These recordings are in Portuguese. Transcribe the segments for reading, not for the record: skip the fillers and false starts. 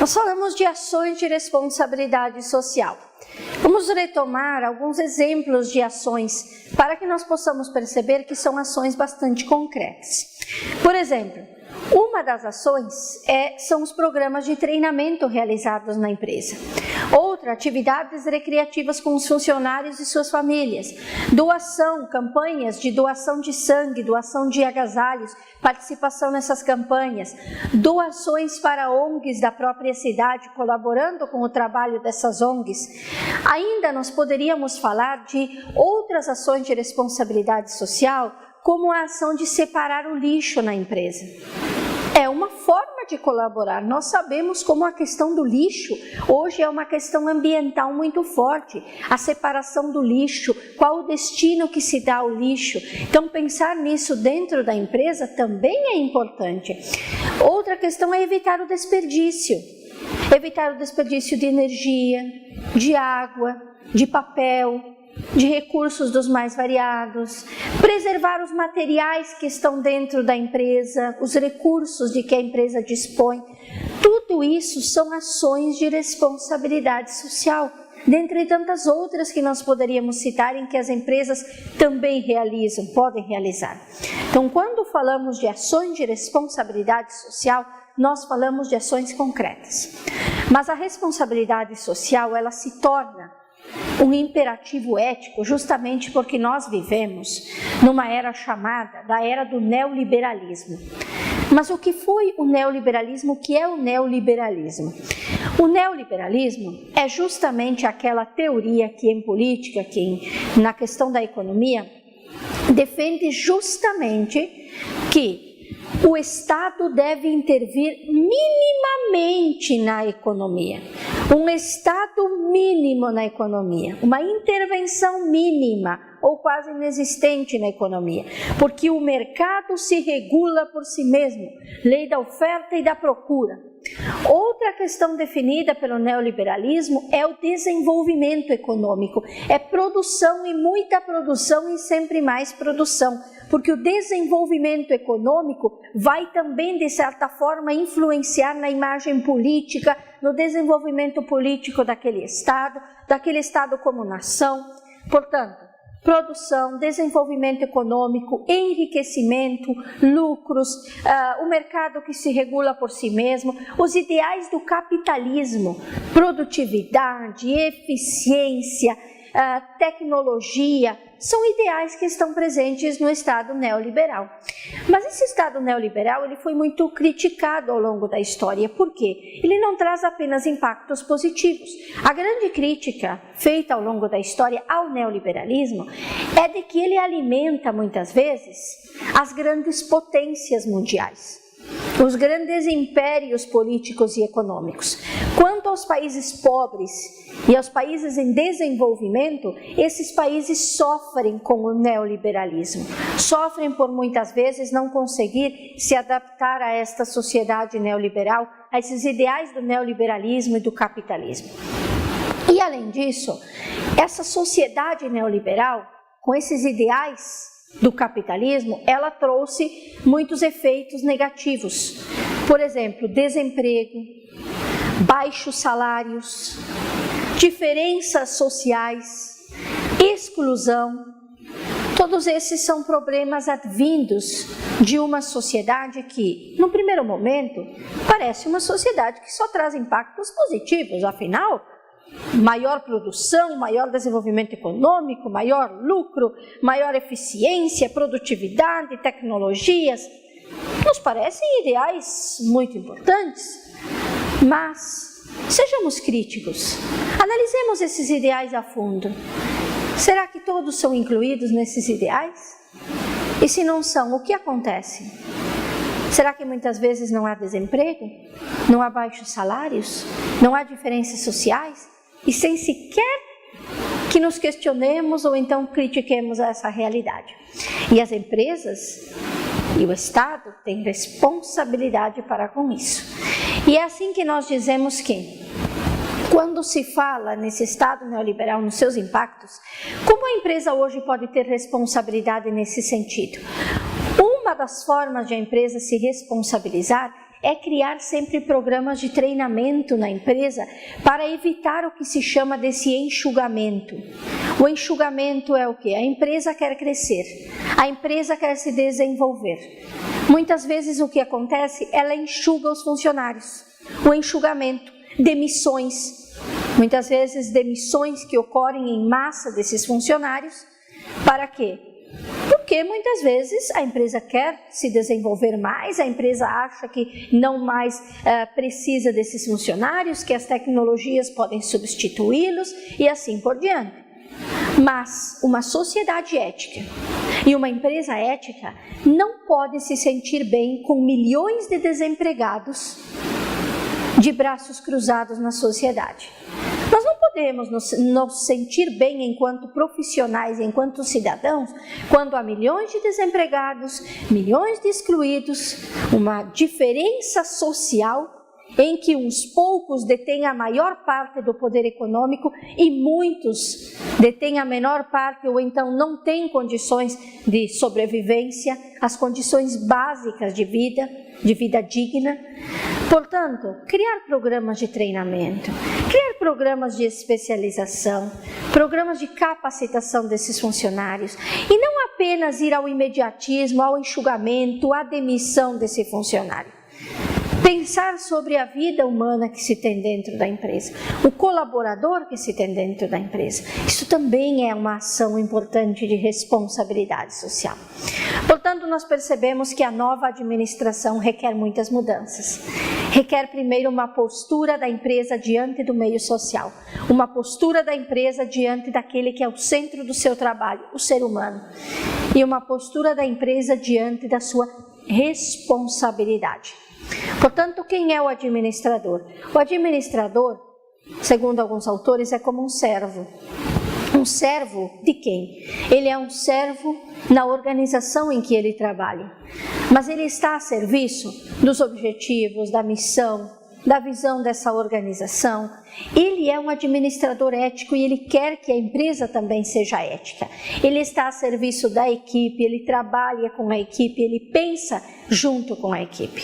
Nós falamos de ações de responsabilidade social. Vamos retomar alguns exemplos de ações para que nós possamos perceber que são ações bastante concretas. Por exemplo, uma das ações são os programas de treinamento realizados na empresa. Outra, atividades recreativas com os funcionários e suas famílias. Doação, campanhas de doação de sangue, doação de agasalhos, participação nessas campanhas. Doações para ONGs da própria cidade, colaborando com o trabalho dessas ONGs. Ainda nós poderíamos falar de outras ações de responsabilidade social, como a ação de separar o lixo na empresa. É uma forma de colaborar. Nós sabemos como a questão do lixo hoje é uma questão ambiental muito forte. A separação do lixo, qual o destino que se dá ao lixo. Então, pensar nisso dentro da empresa também é importante. Outra questão é evitar o desperdício. Evitar o desperdício de energia, de água, de papel, de recursos dos mais variados, preservar os materiais que estão dentro da empresa, os recursos de que a empresa dispõe. Tudo isso são ações de responsabilidade social, dentre tantas outras que nós poderíamos citar em que as empresas também realizam, podem realizar. Então, quando falamos de ações de responsabilidade social, nós falamos de ações concretas. Mas a responsabilidade social, ela se torna um imperativo ético justamente porque nós vivemos numa era chamada da era do neoliberalismo. Mas o que foi o neoliberalismo? O que é o neoliberalismo? O neoliberalismo é justamente aquela teoria que em política, na questão da economia, defende justamente que o Estado deve intervir minimamente na economia. Um Estado mínimo na economia, uma intervenção mínima ou quase inexistente na economia, porque o mercado se regula por si mesmo, lei da oferta e da procura. Outra questão definida pelo neoliberalismo é o desenvolvimento econômico, é produção e muita produção e sempre mais produção, porque o desenvolvimento econômico vai também, de certa forma, influenciar na imagem política, no desenvolvimento político daquele Estado como nação. Portanto, produção, desenvolvimento econômico, enriquecimento, lucros, o mercado que se regula por si mesmo, os ideais do capitalismo, produtividade, eficiência, tecnologia, são ideais que estão presentes no Estado neoliberal. Mas esse Estado neoliberal ele foi muito criticado ao longo da história. Por quê? Ele não traz apenas impactos positivos. A grande crítica feita ao longo da história ao neoliberalismo é de que ele alimenta muitas vezes as grandes potências mundiais, os grandes impérios políticos e econômicos. Quanto aos países pobres e aos países em desenvolvimento, esses países sofrem com o neoliberalismo. Sofrem por muitas vezes não conseguir se adaptar a esta sociedade neoliberal, a esses ideais do neoliberalismo e do capitalismo. E além disso, essa sociedade neoliberal, com esses ideais do capitalismo, ela trouxe muitos efeitos negativos. Por exemplo, desemprego, baixos salários, diferenças sociais, exclusão. Todos esses são problemas advindos de uma sociedade que, no primeiro momento, parece uma sociedade que só traz impactos positivos, afinal, maior produção, maior desenvolvimento econômico, maior lucro, maior eficiência, produtividade, tecnologias, nos parecem ideais muito importantes, mas sejamos críticos, analisemos esses ideais a fundo. Será que todos são incluídos nesses ideais? E se não são, o que acontece? Será que muitas vezes não há desemprego? Não há baixos salários? Não há diferenças sociais? E sem sequer que nos questionemos ou então critiquemos essa realidade. E as empresas e o Estado têm responsabilidade para com isso. E é assim que nós dizemos que, quando se fala nesse Estado neoliberal, nos seus impactos, como a empresa hoje pode ter responsabilidade nesse sentido? Uma das formas de a empresa se responsabilizar é criar sempre programas de treinamento na empresa para evitar o que se chama desse enxugamento. O enxugamento é o quê? A empresa quer crescer, a empresa quer se desenvolver. Muitas vezes o que acontece, ela enxuga os funcionários. O enxugamento, demissões, muitas vezes demissões que ocorrem em massa desses funcionários. Para quê? Porque muitas vezes a empresa quer se desenvolver mais, a empresa acha que não mais precisa desses funcionários, que as tecnologias podem substituí-los e assim por diante. Mas uma sociedade ética e uma empresa ética não pode se sentir bem com milhões de desempregados de braços cruzados na sociedade. Nós não podemos nos sentir bem enquanto profissionais, enquanto cidadãos, quando há milhões de desempregados, milhões de excluídos, uma diferença social em que uns poucos detêm a maior parte do poder econômico e muitos detêm a menor parte ou então não têm condições de sobrevivência, as condições básicas de vida digna. Portanto, criar programas de treinamento, criar programas de especialização, programas de capacitação desses funcionários e não apenas ir ao imediatismo, ao enxugamento, à demissão desse funcionário. Pensar sobre a vida humana que se tem dentro da empresa, o colaborador que se tem dentro da empresa. Isso também é uma ação importante de responsabilidade social. Portanto, nós percebemos que a nova administração requer muitas mudanças. Requer primeiro uma postura da empresa diante do meio social, uma postura da empresa diante daquele que é o centro do seu trabalho, o ser humano, e uma postura da empresa diante da sua responsabilidade. Portanto, quem é o administrador? O administrador, segundo alguns autores, é como um servo. Um servo de quem? Ele é um servo na organização em que ele trabalha, mas ele está a serviço dos objetivos, da missão, da visão dessa organização. Ele é um administrador ético e ele quer que a empresa também seja ética. Ele está a serviço da equipe, ele trabalha com a equipe, ele pensa junto com a equipe.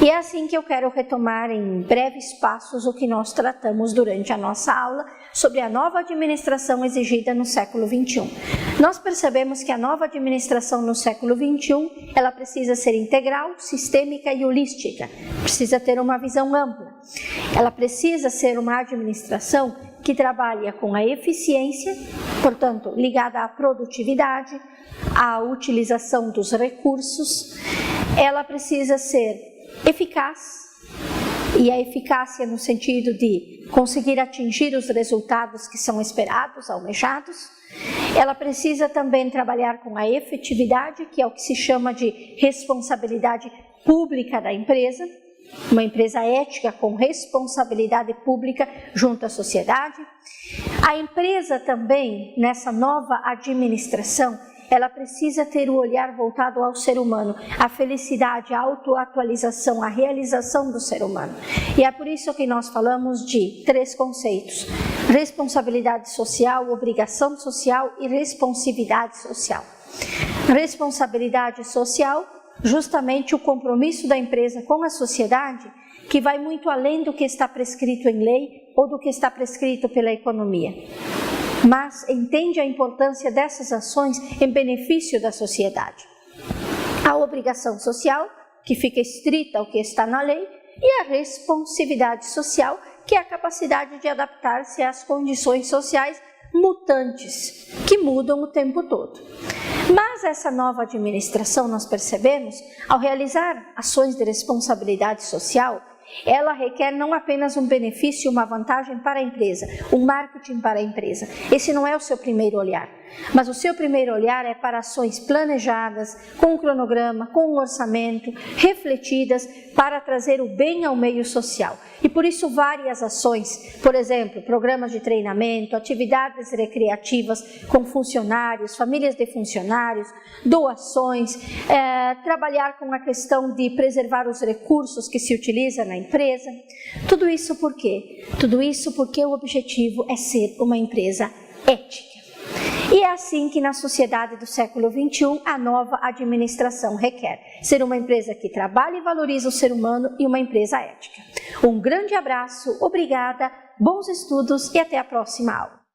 E é assim que eu quero retomar em breves passos o que nós tratamos durante a nossa aula sobre a nova administração exigida no século XXI. Nós percebemos que a nova administração no século XXI, ela precisa ser integral, sistêmica e holística. Precisa ter uma visão ampla. Ela precisa ser uma administração que trabalha com a eficiência, portanto, ligada à produtividade, à utilização dos recursos. Ela precisa ser eficaz, e a eficácia no sentido de conseguir atingir os resultados que são esperados, almejados. Ela precisa também trabalhar com a efetividade, que é o que se chama de responsabilidade pública da empresa, uma empresa ética com responsabilidade pública junto à sociedade. A empresa também, nessa nova administração, ela precisa ter o olhar voltado ao ser humano, à felicidade, à autoatualização, à realização do ser humano. E é por isso que nós falamos de 3 conceitos: responsabilidade social, obrigação social e responsividade social. Responsabilidade social, justamente o compromisso da empresa com a sociedade, que vai muito além do que está prescrito em lei ou do que está prescrito pela economia, mas entende a importância dessas ações em benefício da sociedade. A obrigação social, que fica estrita ao que está na lei, e a responsividade social, que é a capacidade de adaptar-se às condições sociais mutantes, que mudam o tempo todo. Mas essa nova administração, nós percebemos, ao realizar ações de responsabilidade social, ela requer não apenas um benefício, uma vantagem para a empresa, um marketing para a empresa. Esse não é o seu primeiro olhar, mas o seu primeiro olhar é para ações planejadas, com um cronograma, com um orçamento, refletidas para trazer o bem ao meio social. E por isso várias ações, por exemplo, programas de treinamento, atividades recreativas com funcionários, famílias de funcionários, doações, trabalhar com a questão de preservar os recursos que se utiliza na empresa. Tudo isso por quê? Tudo isso porque o objetivo é ser uma empresa ética. E é assim que na sociedade do século XXI a nova administração requer ser uma empresa que trabalha e valoriza o ser humano e uma empresa ética. Um grande abraço, obrigada, bons estudos e até a próxima aula.